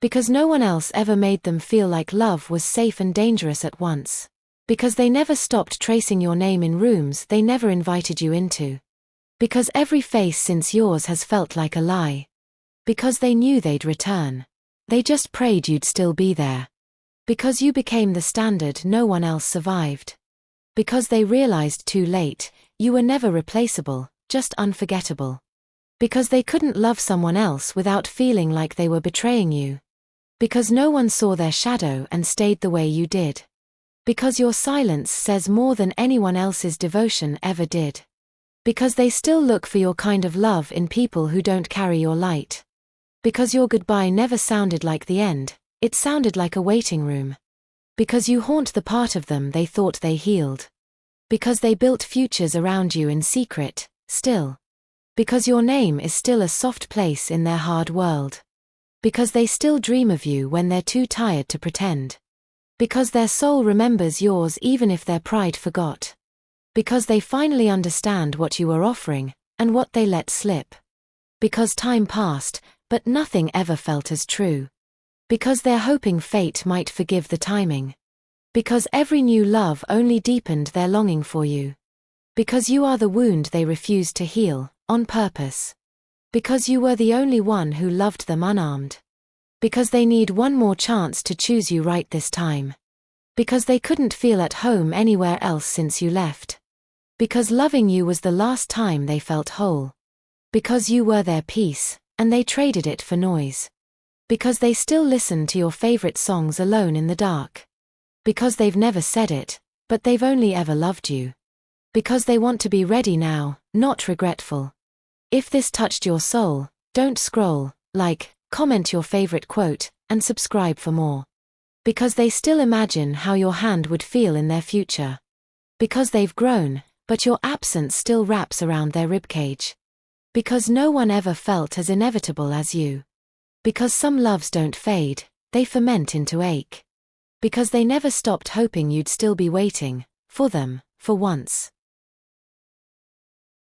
Because no one else ever made them feel like love was safe and dangerous at once. Because they never stopped tracing your name in rooms they never invited you into. Because every face since yours has felt like a lie. Because they knew they'd return. They just prayed you'd still be there. Because you became the standard no one else survived. Because they realized too late, you were never replaceable, just unforgettable. Because they couldn't love someone else without feeling like they were betraying you. Because no one saw their shadow and stayed the way you did. Because your silence says more than anyone else's devotion ever did. Because they still look for your kind of love in people who don't carry your light. Because your goodbye never sounded like the end, it sounded like a waiting room. Because you haunt the part of them they thought they healed. Because they built futures around you in secret, still. Because your name is still a soft place in their hard world. Because they still dream of you when they're too tired to pretend. Because their soul remembers yours even if their pride forgot. Because they finally understand what you were offering, and what they let slip. Because time passed, but nothing ever felt as true. Because they're hoping fate might forgive the timing. Because every new love only deepened their longing for you. Because you are the wound they refused to heal, on purpose. Because you were the only one who loved them unarmed. Because they need one more chance to choose you right this time. Because they couldn't feel at home anywhere else since you left. Because loving you was the last time they felt whole. Because you were their peace, and they traded it for noise. Because they still listen to your favorite songs alone in the dark. Because they've never said it, but they've only ever loved you. Because they want to be ready now, not regretful. If this touched your soul, don't scroll, like, comment your favorite quote, and subscribe for more. Because they still imagine how your hand would feel in their future. Because they've grown, but your absence still wraps around their ribcage. Because no one ever felt as inevitable as you. Because some loves don't fade, they ferment into ache. Because they never stopped hoping you'd still be waiting, for them, for once.